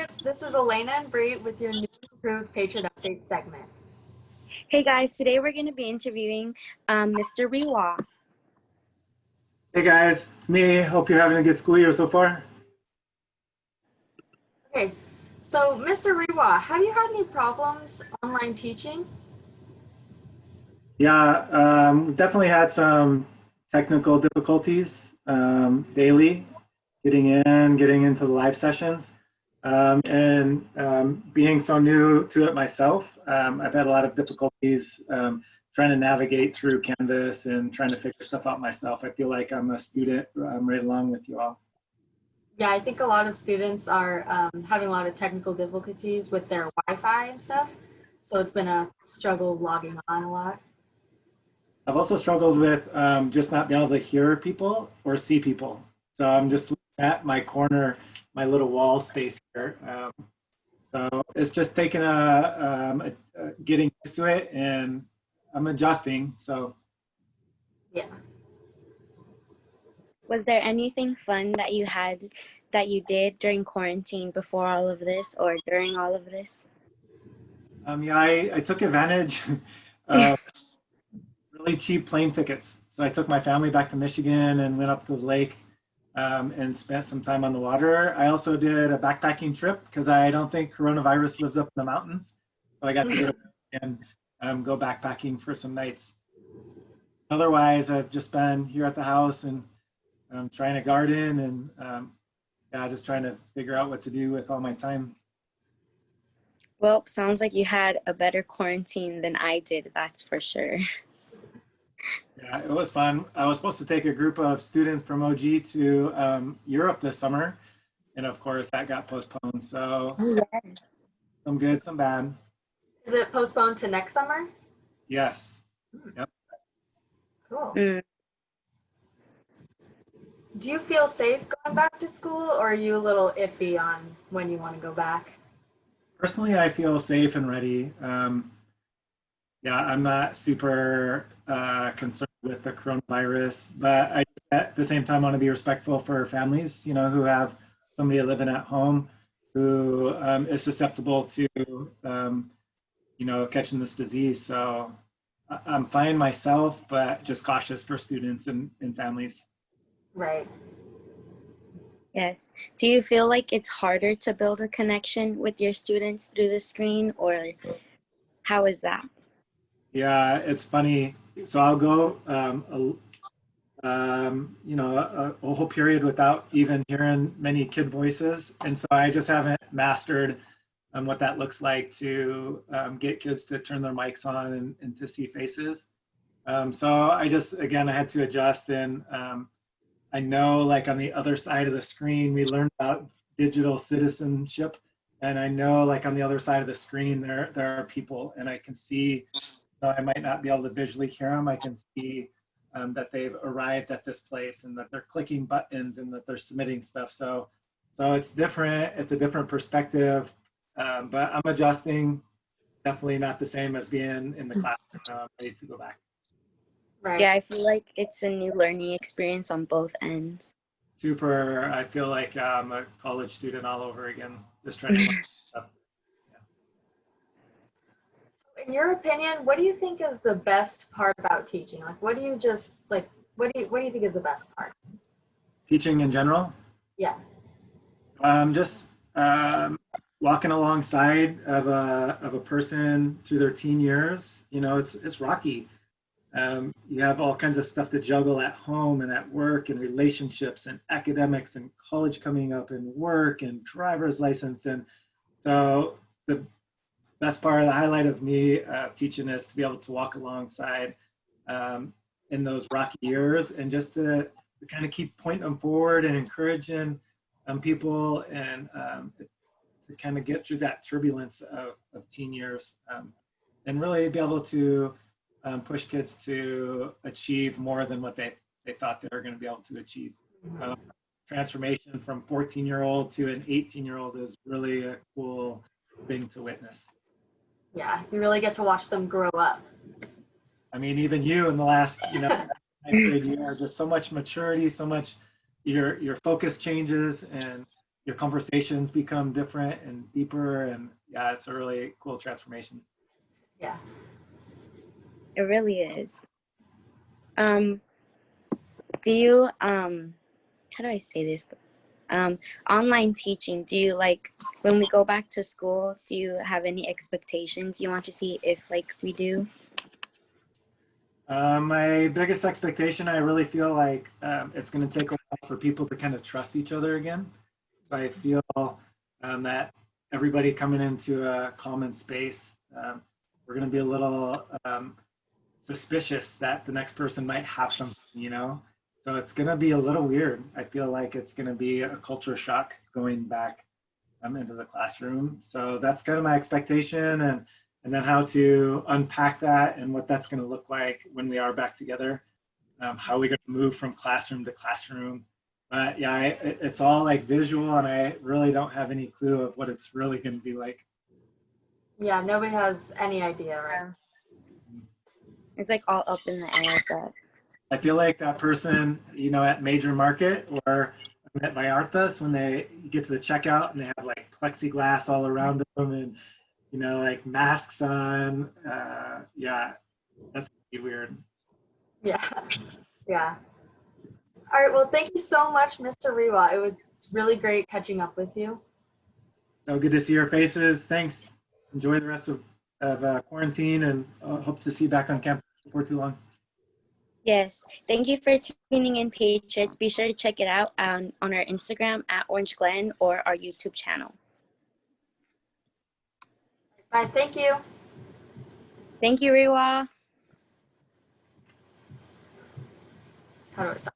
Patriots. This is Elena and Bree with your new improved Patriot Update segment. Hey guys, today we're going to be interviewing Mr. Rewa. Hey guys, it's me. Hope you're having a good school year so far. Okay, so Mr. Rewa, have you had any problems online teaching? Yeah, definitely had some technical difficulties daily, getting into the live sessions, and being so new to it myself, I've had a lot of difficulties trying to navigate through Canvas and trying to figure stuff out myself. I feel like I'm a student. I'm right along with you all. Yeah, I think a lot of students are having a lot of technical difficulties with their Wi-Fi and stuff. So it's been a struggle logging on a lot. I've also struggled with just not being able to hear people or see people. So I'm just looking at my corner, my little wall space here. So it's just taking getting used to it, and I'm adjusting. So Yeah. Was there anything fun that you did during quarantine before all of this or during all of this? yeah, I took advantage of really cheap plane tickets. So I took my family back to Michigan and went up to the lake and spent some time on the water. I also did a backpacking trip because I don't think coronavirus lives up in the mountains. So I got to get away and go backpacking for some nights. Otherwise, I've just been here at the house and trying to garden and yeah, just trying to figure out what to do with all my time. Well, sounds like you had a better quarantine than I did, that's for sure. Yeah, it was fun. I was supposed to take a group of students from OG to Europe this summer. And of course, that got postponed. So some good, some bad. Is it postponed to next summer? Yes. Yep. Cool. Mm. Do you feel safe going back to school, or are you a little iffy on when you want to go back? Personally, I feel safe and ready. Yeah, I'm not super concerned with the coronavirus, but I at the same time want to be respectful for families, you know, who have somebody living at home who is susceptible to, you know, catching this disease. So I'm fine myself, but just cautious for students and families. Right. Yes. Do you feel like it's harder to build a connection with your students through the screen, or how is that? Yeah, it's funny. So I'll go, you know, a whole period without even hearing many kid voices. And so I just haven't mastered what that looks like to get kids to turn their mics on and to see faces. So I just, again, I had to adjust. And I know like on the other side of the screen, we learned about digital citizenship. And I know like on the other side of the screen, there are people, and I can see, though I might not be able to visually hear them, I can see that they've arrived at this place and that they're clicking buttons and that they're submitting stuff. So it's different. It's a different perspective, but I'm adjusting. Definitely not the same as being in the classroom, ready to go back. Right. Yeah, I feel like it's a new learning experience on both ends. Super. I feel like I'm a college student all over again, just trying to learn stuff. In your opinion, what do you think is the best part about teaching? Like, what do you just like? What do you think is the best part? Teaching in general. Yeah. Just walking alongside of a person through their teen years. You know, it's rocky. You have all kinds of stuff to juggle at home and at work and relationships and academics and college coming up and work and driver's license. And so the best part, the highlight of me teaching is to be able to walk alongside in those rocky years and just to kind of keep pointing them forward and encouraging people and to kind of get through that turbulence of teen years and really be able to push kids to achieve more than what they thought they were going to be able to achieve. Transformation from 14-year-old to an 18-year-old is really a cool thing to witness. Yeah, you really get to watch them grow up. I mean, even you in the last, you know, ninth grade year, just so much maturity, so much your focus changes, and your conversations become different and deeper, and yeah, it's a really cool transformation. Yeah. It really is. Um, do you how do I say this? Online teaching, do you like, when we go back to school, do you have any expectations you want to see if like we do? My biggest expectation, I really feel like it's going to take a while for people to kind of trust each other again. So I feel that everybody coming into a common space, we're going to be a little suspicious that the next person might have something, you know? So it's going to be a little weird. I feel like it's going to be a culture shock going back into the classroom. So that's kind of my expectation, and then how to unpack that and what that's going to look like when we are back together. How are we going to move from classroom to classroom? But yeah, it's all like visual, and I really don't have any clue of what it's really going to be like. Yeah, nobody has any idea, right? Yeah. It's like all up in the air, but I feel like that person, you know, at Major Market or at Vallarta's, when they get to the checkout and they have like plexiglass all around them and, you know, like masks on. Yeah, that's gonna be weird. Yeah. Yeah. All right. Well, thank you so much, Mr. Rewa. It was really great catching up with you. So good to see your faces. Thanks. Enjoy the rest of quarantine, and hope to see you back on campus before too long. yes. Thank you for tuning in, Patriots. Be sure to check it out on our Instagram at Orange Glen or our YouTube channel. Bye. Thank you. Thank you, Rewa. How do I stop?